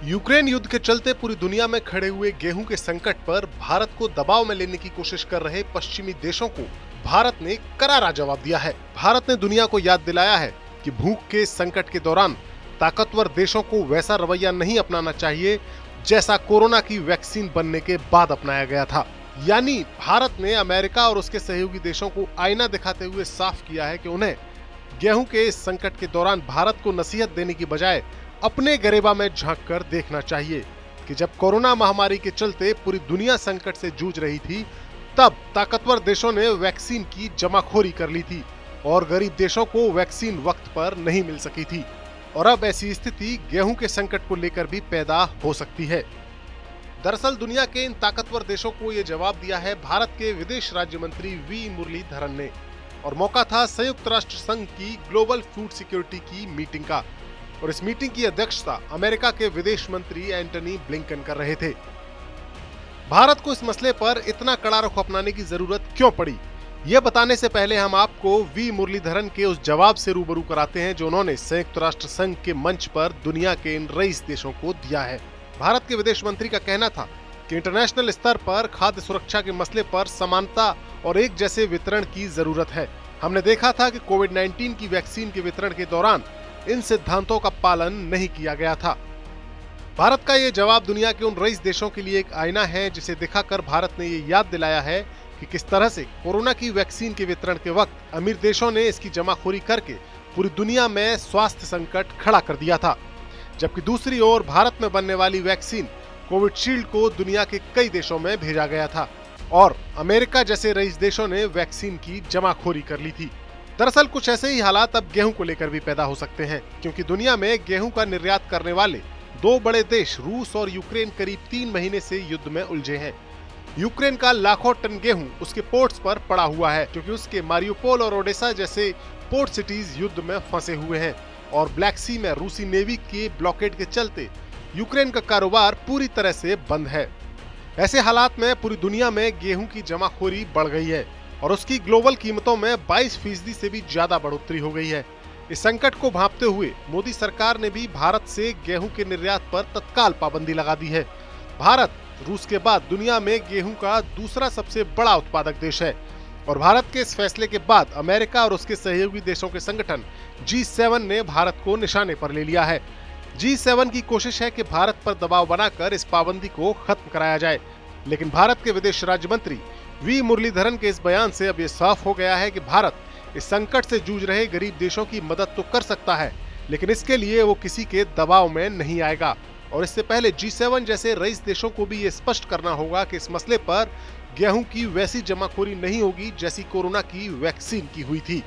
Ukraine युद्ध के चलते पूरी दुनिया में खड़े हुए गेहूं के संकट पर भारत को दबाव में लेने की कोशिश कर रहे पश्चिमी देशों को भारत ने करारा जवाब दिया है। भारत ने दुनिया को याद दिलाया है कि भूख के संकट के दौरान ताकतवर देशों को वैसा रवैया नहीं अपनाना चाहिए जैसा कोरोना की वैक्सीन बनने के बाद अपनाया गया था। यानी भारत ने अमेरिका और उसके सहयोगी देशों को आईना दिखाते हुए साफ किया है कि उन्हें गेहूं के इस संकट के दौरान भारत को नसीहत देने की बजाय अपने गरेबा में झांककर देखना चाहिए कि जब कोरोना महामारी के चलते पूरी दुनिया संकट से जूझ रही थी, तब ताकतवर देशों ने वैक्सीन की जमाखोरी कर ली थी और गरीब देशों को वैक्सीन वक्त पर नहीं मिल सकी थी। और अब ऐसी स्थिति गेहूं के संकट को लेकर भी पैदा हो सकती है। दरअसल दुनिया के इन ताकतवर देशों को ये जवाब दिया है भारत के विदेश राज्य मंत्री वी मुरलीधरन ने, और मौका था संयुक्त राष्ट्र संघ की ग्लोबल फूड सिक्योरिटी की मीटिंग का। और इस मीटिंग की अध्यक्षता अमेरिका के विदेश मंत्री एंटनी ब्लिंकन कर रहे थे। भारत को इस मसले पर इतना कड़ा रुख अपनाने की जरूरत क्यों पड़ी, यह बताने से पहले हम आपको वी मुरलीधरन के उस जवाब से रूबरू कराते हैं जो उन्होंने संयुक्त राष्ट्र संघ के मंच पर दुनिया के इन रईस देशों को दिया है। भारत के विदेश मंत्री का कहना था कि इंटरनेशनल स्तर पर खाद्य सुरक्षा के मसले पर समानता और एक जैसे वितरण की जरूरत है। हमने देखा था कि कोविड-19 की वैक्सीन के वितरण के दौरान इन सिद्धांतों का पालन नहीं किया गया था। भारत का ये जवाब दुनिया के उन रईस देशों के लिए एक आईना है जिसे दिखाकर भारत ने ये याद दिलाया है कि किस तरह से कोरोना की वैक्सीन के वितरण के वक्त अमीर देशों ने इसकी जमाखोरी करके पूरी दुनिया में स्वास्थ्य संकट खड़ा कर दिया था, जबकि दूसरी ओर भारत में बनने वाली वैक्सीन कोविशील्ड को दुनिया के कई देशों में भेजा गया था और अमेरिका जैसे रईस देशों ने वैक्सीन की जमाखोरी कर ली थी। दरअसल कुछ ऐसे ही हालात अब गेहूं को लेकर भी पैदा हो सकते हैं, क्योंकि दुनिया में गेहूं का निर्यात करने वाले दो बड़े देश रूस और यूक्रेन करीब 3 महीने से युद्ध में उलझे हैं। यूक्रेन का लाखों टन गेहूं उसके पोर्ट्स पर पड़ा हुआ है, क्योंकि उसके मारियोपोल और ओडेसा जैसे पोर्ट सिटीज युद्ध में फंसे हुए हैं और ब्लैक सी में रूसी नेवी के ब्लॉकेड के चलते यूक्रेन का कारोबार पूरी तरह से बंद है। ऐसे हालात में पूरी दुनिया में गेहूं की जमाखोरी बढ़ गई है और उसकी ग्लोबल कीमतों में 22% से भी ज्यादा बढ़ोतरी हो गई है। इस संकट को भांपते हुए मोदी सरकार ने भी भारत से गेहूं के निर्यात पर तत्काल पाबंदी लगा दी है। भारत रूस के बाद दुनिया में गेहूं का दूसरा सबसे बड़ा उत्पादक देश है और भारत के इस फैसले के बाद अमेरिका और उसके सहयोगी देशों के संगठन G7 ने भारत को निशाने पर ले लिया है। G7 की कोशिश है कि भारत पर दबाव बनाकर इस पाबंदी को खत्म कराया जाए, लेकिन भारत के विदेश राज्य मंत्री वी मुरलीधरन के इस बयान से अब ये साफ हो गया है कि भारत इस संकट से जूझ रहे गरीब देशों की मदद तो कर सकता है, लेकिन इसके लिए वो किसी के दबाव में नहीं आएगा। और इससे पहले G7 जैसे रईस देशों को भी ये स्पष्ट करना होगा कि इस मसले पर गेहूं की वैसी जमाखोरी नहीं होगी जैसी कोरोना की वैक्सीन की हुई थी।